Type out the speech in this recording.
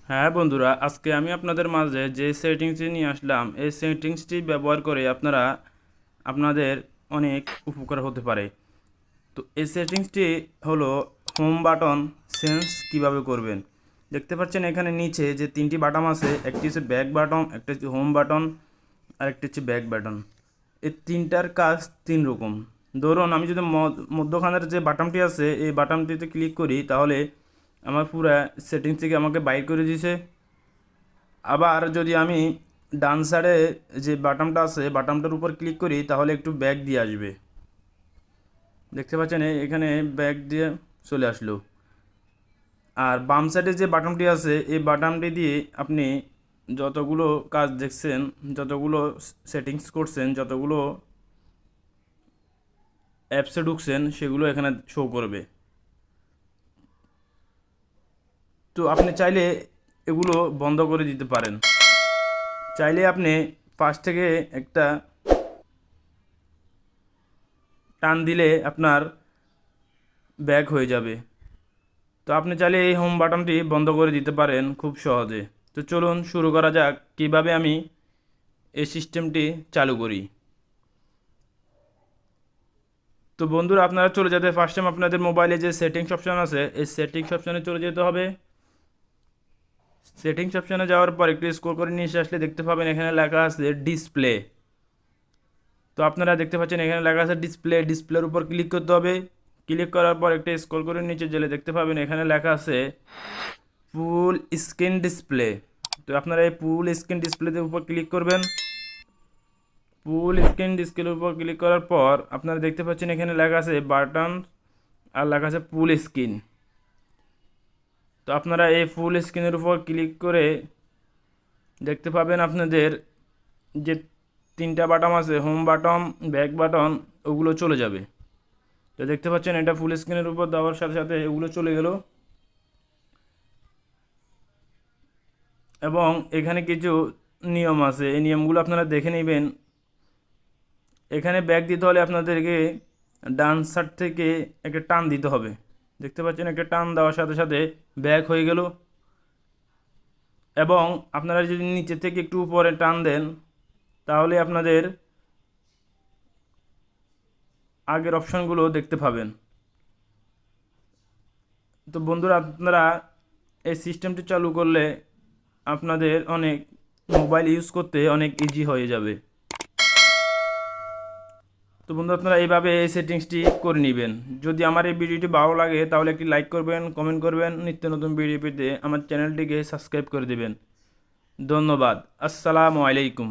হ্যাঁ বন্ধুরা, আজকে আমি আপনাদের মাঝে যে সেটিংসটি নিয়ে আসলাম, এই সেটিংসটি ব্যবহার করে আপনারা আপনাদের অনেক উপকার হতে পারে। তো এই সেটিংসটি হলো হোম বাটন চেঞ্জ কিভাবে করবেন। দেখতে পাচ্ছেন এখানে নিচে যে তিনটি বাটন আছে, একটি হচ্ছে ব্যাক বাটন, একটা হচ্ছে হোম বাটন, আর একটি হচ্ছে ব্যাক বাটন। এই তিনটার কাজ তিন রকম। ধরুন আমি যদি মধ্যখানের যে বাটনটি আছে এই বাটনটিতে ক্লিক করি, তাহলে আমার পুরা সেটিংস থেকে আমাকে বাইর করে দিয়েছে। আবার যদি আমি ডান সাইডে যে বাটনটা আছে বাটনটার উপর ক্লিক করি, তাহলে একটু ব্যাক দিয়ে আসবে। দেখতে পাচ্ছেন এখানে ব্যাক দিয়ে চলে আসলো। আর বাম সাইডে যে বাটনটি আছে এই বাটনটি দিয়ে আপনি যতগুলো কাজ দেখছেন, যতগুলো সেটিংস করছেন, যতগুলো অ্যাপসে ঢুকছেন, সেগুলো এখানে শো করবে। তো আপনি চাইলে এগুলো বন্ধ করে দিতে পারেন। চাইলে আপনি ফার্স্ট থেকে একটা টান দিলে আপনার ব্যাক হয়ে যাবে। তো আপনি চাইলে এই হোম বাটনটি বন্ধ করে দিতে পারেন খুব সহজে। তো চলুন শুরু করা যাক কিভাবে আমি এই সিস্টেমটি চালু করি। তো বন্ধুরা, আপনারা চলে যেতে ফার্স্ট টাইম আপনাদের মোবাইলে যে সেটিংস অপশন আছে এই সেটিংস অপশনে চলে যেতে হবে। সেটিংস অপশনে যাওয়ার পর একটু স্ক্রল করে নিচে আসলে দেখতে পাবেন এখানে লেখা আছে ডিসপ্লে। তো আপনারা দেখতে পাচ্ছেন এখানে লেখা আছে ডিসপ্লে। ডিসপ্লের উপর ক্লিক করতে হবে। ক্লিক করার পর একটা স্ক্রল করে নিচে গেলে দেখতে পাবেন এখানে লেখা আছে ফুল স্ক্রিন ডিসপ্লে। তো আপনারা এই ফুল স্ক্রিন ডিসপ্লেতে উপর ক্লিক করবেন। ফুল স্ক্রিন ডিসপ্লের উপর ক্লিক করার পর আপনারা দেখতে পাচ্ছেন এখানে লেখা আছে বাটন আর লেখা আছে ফুল স্ক্রিন। তো আপনারা এই ফুল স্ক্রিনের উপর ক্লিক করে দেখতে পাবেন আপনাদের যে তিনটা বাটন আছে হোম বাটন, ব্যাক বাটন, ওগুলো চলে যাবে। তো দেখতে পাচ্ছেন এটা ফুল স্ক্রিনের উপর দেওয়ার সাথে সাথে এগুলো চলে গেল। এবং এখানে কিছু নিয়ম আছে, এই নিয়মগুলো আপনারা দেখে নেবেন। এখানে ব্যাক দিতে হলে আপনাদেরকে ডান সাইড থেকে একটা টান দিতে হবে। দেখতে পাচ্ছেন একটা টান দেওয়ার সাথে সাথে ব্যাক হয়ে গেল। এবং আপনারা যদি নিচে থেকে একটু উপরে টান দেন, তাহলে আপনাদের আগের অপশানগুলো দেখতে পাবেন। তো বন্ধুরা, আপনারা এই সিস্টেমটি চালু করলে আপনাদের অনেক মোবাইল ইউজ করতে অনেক ইজি হয়ে যাবে। তো বন্ধু, আপনারা এইভাবে এই সেটিংসটি করে নেবেন। যদি আমার এই ভিডিওটি ভালো লাগে তাহলে একটি লাইক করবেন, কমেন্ট করবেন। নিত্য নতুন ভিডিও পেতে আমার চ্যানেলটিকে সাবস্ক্রাইব করে দেবেন। ধন্যবাদ। আসসালামু আলাইকুম।